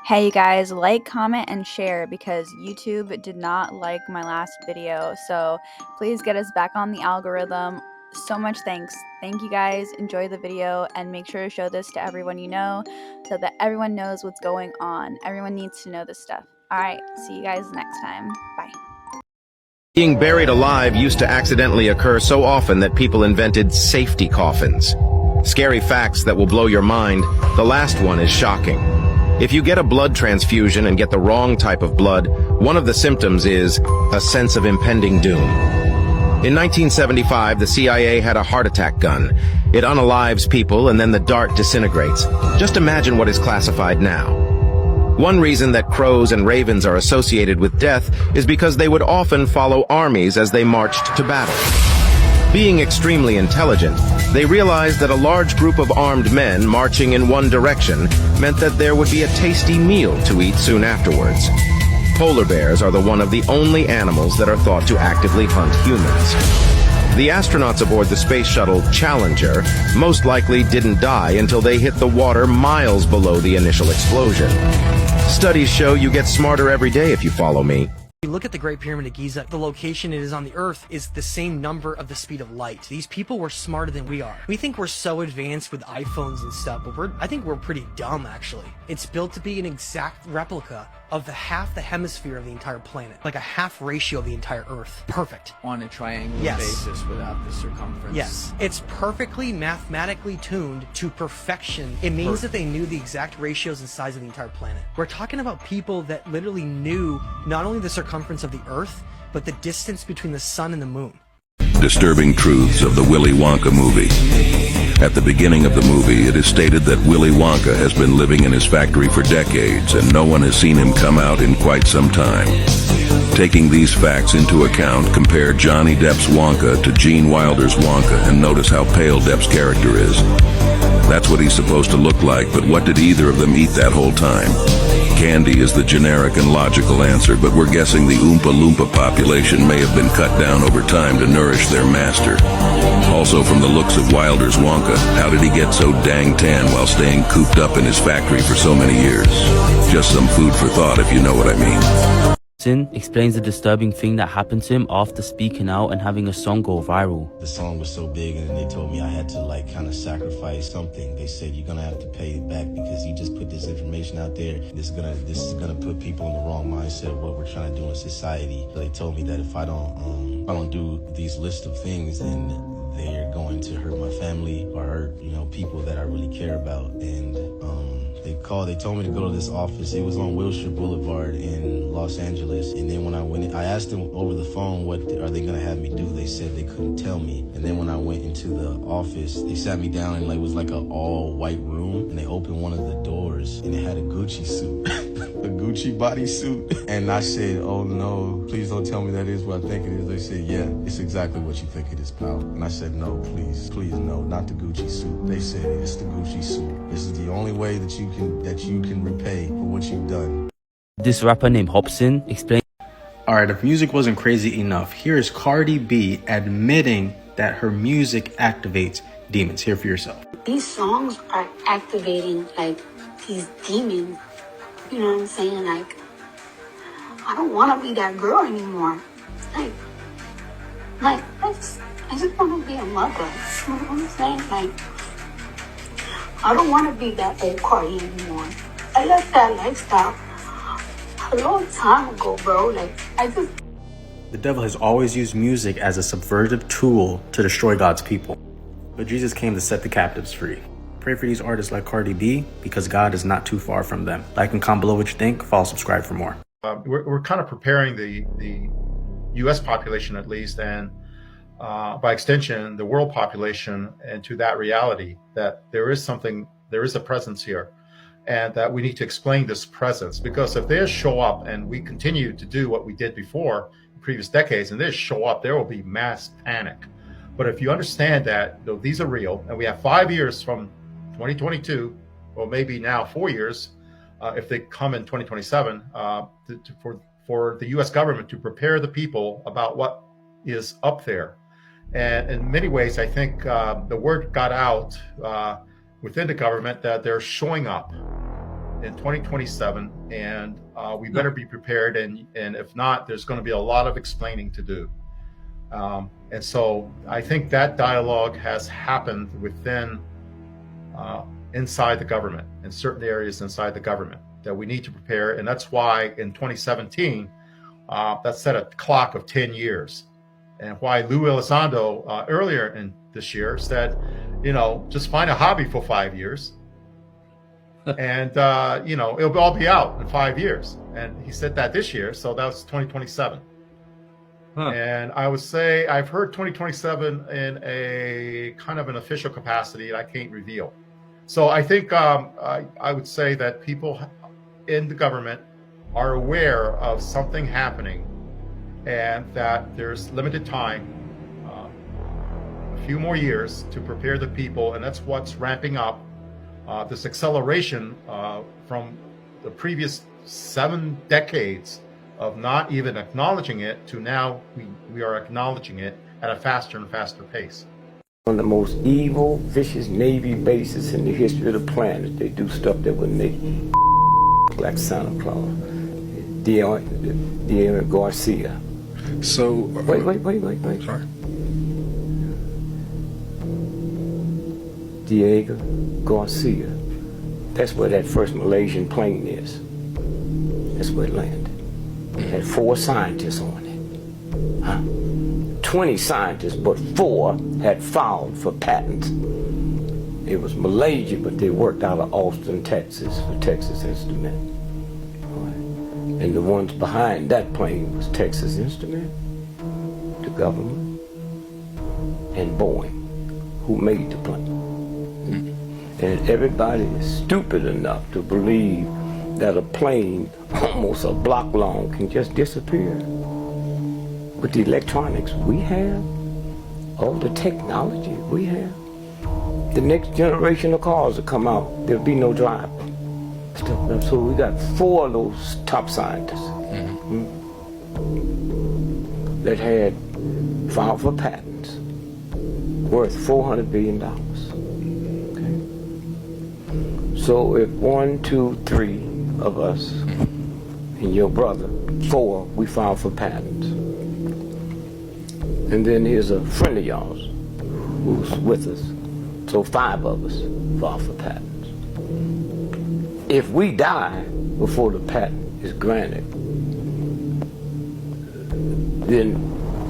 Hey you guys, like, comment, and share because YouTube did not like my last video. So please get us back on the algorithm. So much thanks. Thank you guys. Enjoy the video and make sure to show this to everyone you know so that everyone knows what's going on. Everyone needs to know this stuff. All right, see you guys next time. Bye. Being buried alive used to accidentally occur so often that people invented safety coffins. Scary facts that will blow your mind. The last one is shocking. If you get a blood transfusion and get the wrong type of blood, one of the symptoms is a sense of impending doom. In 1975, the CIA had a heart attack gun. It unalives people and then the dart disintegrates. Just imagine what is classified now. One reason that crows and ravens are associated with death is because they would often follow armies as they marched to battle. Being extremely intelligent, they realized that a large group of armed men marching in one direction meant that there would be a tasty meal to eat soon afterwards. Polar bears are one of the only animals that are thought to actively hunt humans. The astronauts aboard the space shuttle Challenger most likely didn't die until they hit the water miles below the initial explosion. Studies show you get smarter every day if you follow me. You look at the Great Pyramid of Giza, the location it is on the Earth is the same number of the speed of light. These people were smarter than we are. We think we're so advanced with iPhones and stuff, but I think we're pretty dumb, actually. It's built to be an exact replica of half the hemisphere of the entire planet. Like a half ratio of the entire Earth. Perfect. On a triangular Yes. basis without the circumference. Yes. It's perfectly mathematically tuned to perfection. It means that they knew the exact ratios and size of the entire planet. We're talking about people that literally knew not only the circumference of the Earth, but the distance between the sun and the moon. Disturbing truths of the Willy Wonka movie. At the beginning of the movie, it is stated that Willy Wonka has been living in his factory for decades and no one has seen him come out in quite some time. Taking these facts into account, compare Johnny Depp's Wonka to Gene Wilder's Wonka and notice how pale Depp's character is. That's what he's supposed to look like, but what did either of them eat that whole time? Candy is the generic and logical answer, but we're guessing the Oompa Loompa population may have been cut down over time to nourish their master. Also, from the looks of Wilder's Wonka, how did he get so dang tan while staying cooped up in his factory for so many years? Just some food for thought, if you know what I mean. Sin explains the disturbing thing that happened to him after speaking out and having a song go viral. The song was so big and they told me I had to kind of sacrifice something. They said you're gonna have to pay it back because you just put this information out there. This is gonna put people in the wrong mindset of what we're trying to do in society. So they told me that if I don't do these list of things, then they're going to hurt my family or hurt, people that I really care about. And they told me to go to this office. It was on Wilshire Boulevard in Los Angeles. And then when I went in, I asked them over the phone, what are they gonna have me do? They said they couldn't tell me. And then when I went into the office, they sat me down and it was like an all white room. And they opened one of the doors and it had a Gucci suit, a Gucci bodysuit. And I said, oh no, please don't tell me that is what I think it is. They said, yeah, it's exactly what you think it is, pal. And I said, no, please no, not the Gucci suit. They said, it's the Gucci suit. This is the only way that you can repay for what you've done. This rapper named Hobson explains. Alright, if music wasn't crazy enough, here is Cardi B admitting that her music activates demons. Hear for yourself. These songs are activating these demons. You know what I'm saying? I don't want to be that girl anymore. I just want to be a mother. You know what I'm saying? I don't want to be that old Cardi anymore. I left that lifestyle a long time ago, bro. The devil has always used music as a subversive tool to destroy God's people. But Jesus came to set the captives free. Pray for these artists like Cardi B because God is not too far from them. Like and comment below what you think. Follow, subscribe for more. We're kind of preparing the U.S. population, at least, and by extension, the world population, into that reality that there is a presence here, and that we need to explain this presence. Because if they show up and we continue to do what we did before in previous decades, and they show up, there will be mass panic. But if you understand that these are real, and we have 5 years from 2022, or maybe now 4 years, if they come in 2027, for the U.S. government to prepare the people about what is up there. And in many ways, I think the word got out within the government that they're showing up. in 2027, and we better be prepared. And if not, there's going to be a lot of explaining to do. And so I think that dialogue has happened within, inside the government, in certain areas inside the government, that we need to prepare. And that's why in 2017, that set a clock of 10 years. And why Lou Elizondo earlier in this year said, just find a hobby for 5 years. And, it'll all be out in 5 years. And he said that this year. So that was 2027. And I would say I've heard 2027 in a kind of an official capacity that I can't reveal. So I think I would say that people in the government are aware of something happening, and that there's limited time, a few more years to prepare the people, and that's what's ramping up this acceleration from the previous 7 decades of not even acknowledging it to now we are acknowledging it at a faster and faster pace. One of the most evil, vicious Navy bases in the history of the planet. They do stuff that would make like Santa Claus. Diego Garcia. So wait. Sorry. Diego Garcia. That's where that first Malaysian plane is. That's where it landed. It had 4 scientists on it. 20 scientists, but 4 had filed for patents. It was Malaysia, but they worked out of Austin, Texas, for Texas Instruments. And the ones behind that plane was Texas Instruments, the government, and Boeing, who made the plane. And everybody is stupid enough to believe that a plane almost a block long can just disappear. With the electronics we have, all the technology we have, the next generation of cars will come out, there'll be no driver. So we got 4 of those top scientists that had filed for patents worth $400 billion. Okay? So if 1, 2, 3 of us and your brother, 4, we filed for patents. And then here's a friend of yours who's with us. So 5 of us filed for patents. If we die before the patent is granted, then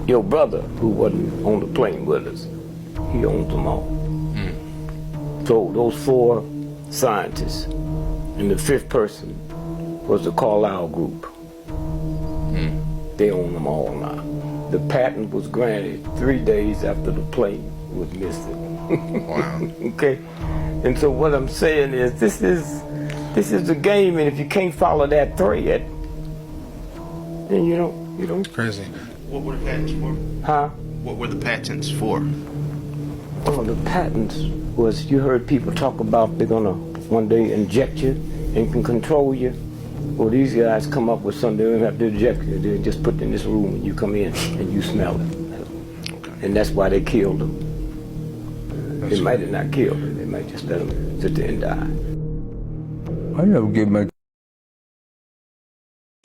your brother, who wasn't on the plane with us, he owns them all. So those 4 scientists, and the 5th person was the Carlyle Group. They own them all now. The patent was granted 3 days after the plane was missing. Wow. Okay? And so what I'm saying is, this is the game, and if you can't follow that thread, then you don't. It's crazy. What were the patents for? Huh? What were the patents for? Well, the patents was, you heard people talk about they're gonna one day inject you and can control you. Well, these guys come up with something, they don't have to inject you. They just put in this room and you come in and you smell it. Okay. And that's why they killed them. They might have not killed them. They might just let them sit there and die. I never get my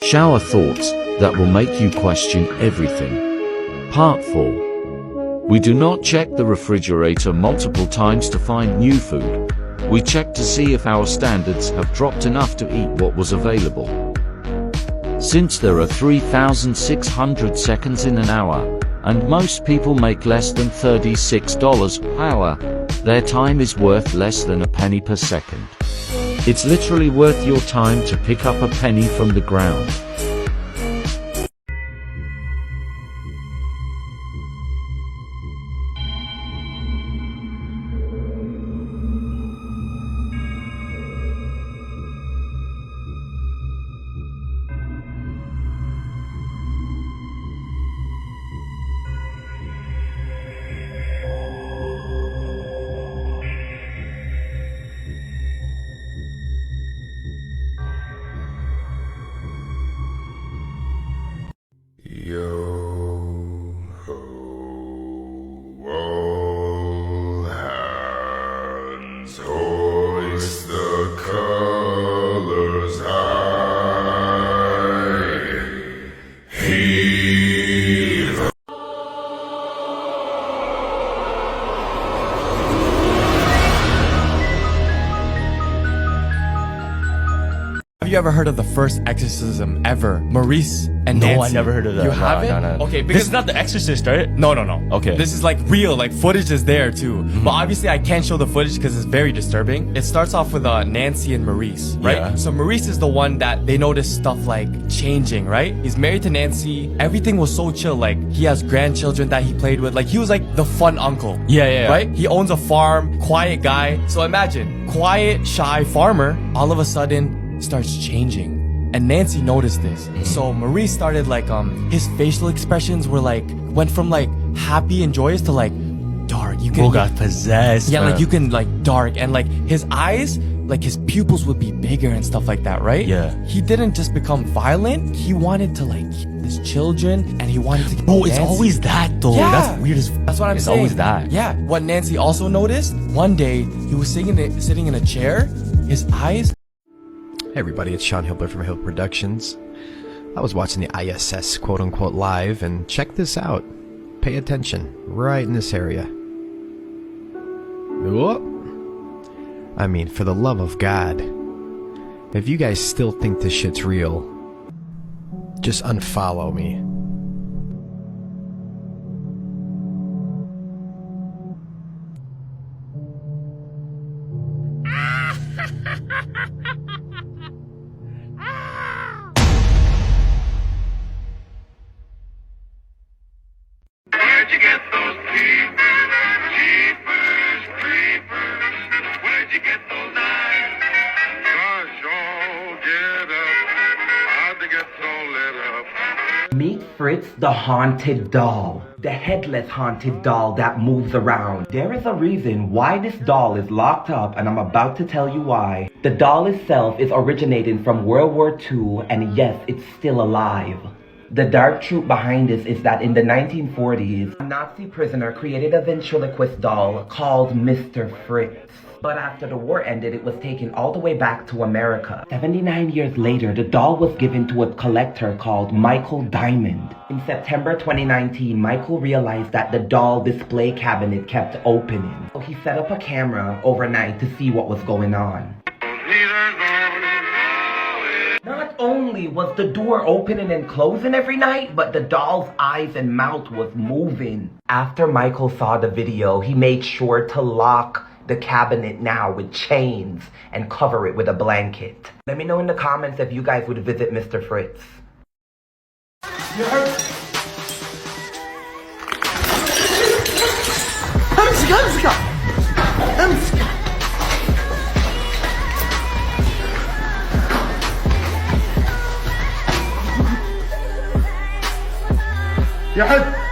shower thoughts that will make you question everything. Part 4. We do not check the refrigerator multiple times to find new food. We check to see if our standards have dropped enough to eat what was available. Since there are 3,600 seconds in an hour, and most people make less than $36 per hour, their time is worth less than a penny per second. It's literally worth your time to pick up a penny from the ground. you ever heard of the first exorcism ever? Maurice and Nancy. No, I never heard of that. You No, haven't? no. Okay, This is not The Exorcist, right? No. Okay. This is like real, like footage is there too. But obviously I can't show the footage because it's very disturbing. It starts off with Nancy and Maurice, right? Yeah. So Maurice is the one that they notice stuff like changing, right? He's married to Nancy. Everything was so chill. Like he has grandchildren that he played with. Like he was like the fun uncle. Yeah. Right? He owns a farm, quiet guy. So imagine, quiet, shy farmer, all of a sudden starts changing. And Nancy noticed this. So Maurice started like, his facial expressions were like, went from like happy and joyous to like dark. You Bro got possessed. Yeah, man. like you can like dark and like his eyes, like his pupils would be bigger and stuff like that, right? Yeah. He didn't just become violent. He wanted to like keep his children and he wanted to. Bro, it's Nancy. always that though. Yeah. That's weird as. That's what I'm it's saying. always that. Yeah. What Nancy also noticed, one day he was sitting in a chair. His eyes. Hey everybody, it's Sean Hilbler from Hill Productions. I was watching the ISS quote-unquote live, and check this out. Pay attention, right in this area. Whoop. I mean, for the love of God, if you guys still think this shit's real, just unfollow me. Where'd you get those jeepers, creepers? Where'd you get those eyes? Gosh, oh, get up. How'd they get so lit up? Meet Fritz, the haunted doll. The headless haunted doll that moves around. There is a reason why this doll is locked up, and I'm about to tell you why. The doll itself is originating from World War II, and yes, it's still alive. The dark truth behind this is that in the 1940s, a Nazi prisoner created a ventriloquist doll called Mr. Fritz. But after the war ended, it was taken all the way back to America. 79 years later, the doll was given to a collector called Michael Diamond. In September 2019, Michael realized that the doll display cabinet kept opening. So he set up a camera overnight to see what was going on. Not only was the door opening and closing every night, but the doll's eyes and mouth was moving. After Michael saw the video, he made sure to lock the cabinet now with chains and cover it with a blanket. Let me know in the comments if you guys would visit Mr. Fritz. You heard? يا حد